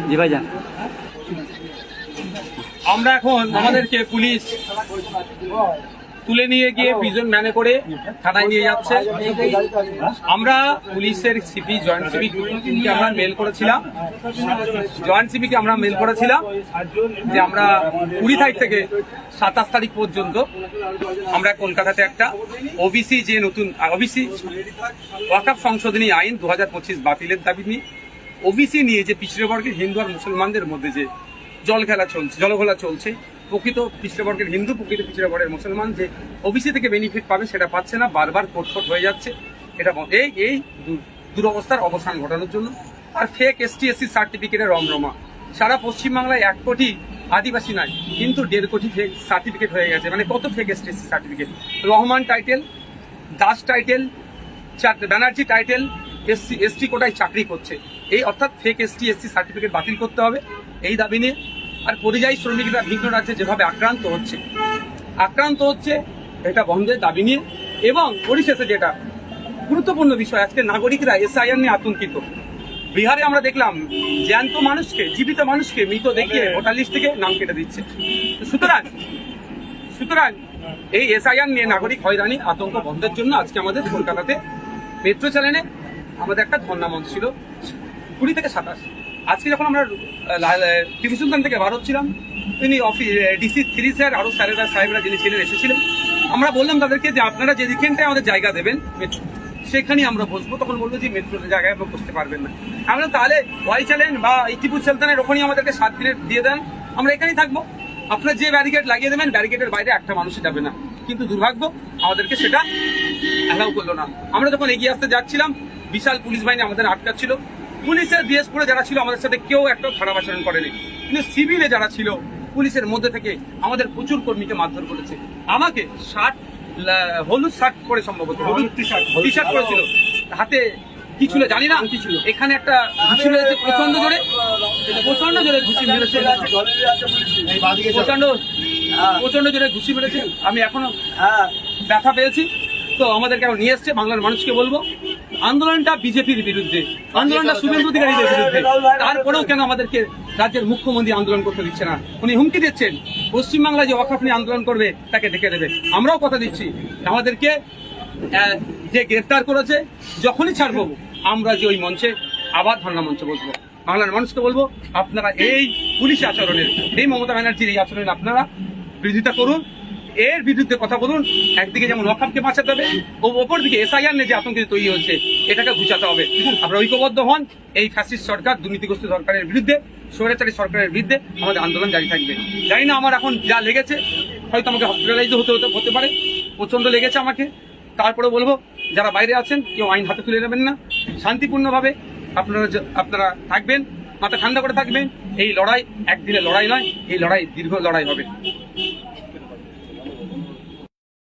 জি ভাইজান। আমরা এখন আমাদেরকে পুলিশ তুলে নিয়ে গিয়ে প্রিজন ভ্যানে করে থানায় নিয়ে যাচ্ছে। আমরা পুলিশের সিপি জয়েন্ট সিপিকে আমরা মেল করেছিলাম যে আমরা 20 তারিখ থেকে 27 তারিখ পর্যন্ত আমরা কলকাতাতে একটা ওবিসি যে নতুন ওবিসি ওয়াকফ সংশোধনী আইন 2025 বাতিলের দাবি নিয়ে, ওবিসি নিয়ে যে পিছড়ে বর্গের হিন্দু আর মুসলমানদের মধ্যে যে জলঘোলা চলছে, প্রকৃত পিছড়ে বর্গের হিন্দু, প্রকৃত পিছড়ে বর্গের মুসলমান যে ওবিসি থেকে বেনিফিট পাবে সেটা পাচ্ছে না, বারবার কোটফোট হয়ে যাচ্ছে। এটা এই দুরবস্থার অবসান ঘটানোর জন্য। আর ফেক ST/SC সার্টিফিকেটের রমরমা সারা পশ্চিমবাংলায় 1 কোটি আদিবাসী নাই, কিন্তু 1.5 কোটি ফেক সার্টিফিকেট হয়ে গেছে। মানে কত fake ST/SC certificate, Rahman title, Das title, Banerjee title, ST কোটায় চাকরি করছে। এই অর্থাৎ ফেক ST/SC সার্টিফিকেট বাতিল করতে হবে এই দাবি নিয়ে। আর পরিযায়ী শ্রমিকরা ভিন্ন রাজ্যে যেভাবে আক্রান্ত হচ্ছে এটা বন্ধের দাবি নিয়ে। এবং পরিশেষে যেটা গুরুত্বপূর্ণ বিষয়, আজকে নাগরিকরা SIR নিয়ে আতঙ্কিত। বিহারে আমরা দেখলাম জ্যান্ত মানুষকে, জীবিত মানুষকে মৃত দেখিয়ে ভোটার লিস্ট থেকে নাম কেটে দিচ্ছে। সুতরাং এই SIR নিয়ে নাগরিক হয়রানি আতঙ্ক বন্ধের জন্য আজকে আমাদের কলকাতাতে মেট্রো চ্যানেলে আমাদের একটা ধর্ণা মঞ্চ ছিল 20 থেকে 27। আজকে যখন আমরা টিভি সুলতান থেকে বার হচ্ছিলাম, তিনি DC 3 স্যার আরো সাহেবরা যিনি ছিলেন এসেছিলেন। আমরা বললাম তাদেরকে যে আপনারা যে যেখানটায় আমাদের জায়গা দেবেন মেট্রো, সেখানেই আমরা বসবো। তখন বললো যে মেট্রোর জায়গায় আমরা বসতে পারবেন না। আমরা তাহলে ওয়াই চ্যানেল বা টিপু সুলতানের ওখানেই আমাদেরকে 7 দিনের দিয়ে দেন, আমরা এখানেই থাকবো। আপনার যে ব্যারিকেড লাগিয়ে দেবেন, ব্যারিকেডের বাইরে একটা মানুষই যাবে না। কিন্তু দুর্ভাগ্য আমাদেরকে সেটা অ্যালাউ করলো না। আমরা যখন এগিয়ে আসতে যাচ্ছিলাম, বিশাল পুলিশ বাহিনী আমাদের আটকাচ্ছিল। পুলিশের ড্রেস পরে যারা ছিল আমাদের সাথে কেউ একটা খারাপ আচরণ করেনি, কিন্তু সিভিলে যারা ছিল পুলিশের মধ্যে থেকে আমাদের প্রচুর কর্মীকে মারধর করেছে। আমাকে হলুদ শার্ট পরে, সম্ভবত হলুদ টি শার্ট পরেছিল, হাতে কি ছিল জানি না, এখানে একটা ঘুষি মেরেছে প্রচন্ড জোরে ঘুষি মেরেছে, প্রচন্ড জোরে ঘুষি মেরেছে। আমি এখনো ব্যথা পেয়েছি। তো আমাদেরকে এখন নিয়ে এসছে। বাংলার মানুষকে বলবো, আন্দোলনটা বিজেপির বিরুদ্ধে, আন্দোলনটা শুভেন্দু অধিকারীদের বিরুদ্ধে। তারপরেও কেন আমাদেরকে রাজ্যের মুখ্যমন্ত্রী আন্দোলন করতে দিচ্ছে না? উনি হুমকি দিচ্ছেন পশ্চিমবাংলায় যে ওয়াকফ নিয়ে আন্দোলন করবে তাকে ডেকে দেবে। আমরাও কথা দিচ্ছি, আমাদেরকে যে গ্রেফতার করেছে যখনই ছাড়বো, আমরা যে ওই মঞ্চে আবার ধর্ণা মঞ্চে বসবো। বাংলার মানুষকে বলবো, আপনারা এই পুলিশ আচরণের, এই মমতা ব্যানার্জির এই আচরণের আপনারা বিরোধিতা করুন, এর বিরুদ্ধে কথা বলুন। একদিকে যেমন ওয়াকফকে বাঁচাতে হবে, ও অপরদিকে SIR নিয়ে যে আতঙ্কিত তৈরি হচ্ছে এটাকে ঘুচাতে হবে। আমরা ঐক্যবদ্ধ হন। এই ফ্যাসিস্ট সরকার, দুর্নীতিগ্রস্ত সরকারের বিরুদ্ধে, স্বৈরাচারী সরকারের বিরুদ্ধে আমাদের আন্দোলন জারি থাকবে। জানি না আমার এখন যা লেগেছে, হয়তো আমাকে হসপিটালাইজ হতে পারে, প্রচন্ড লেগেছে আমাকে। তারপরে বলবো, যারা বাইরে আছেন কেউ আইন হাতে তুলে নেবেন না, শান্তিপূর্ণভাবে আপনারা থাকবেন, মাথা ঠান্ডা করে থাকবেন। এই লড়াই একদিনের লড়াই নয়, এই লড়াই দীর্ঘ লড়াই হবে।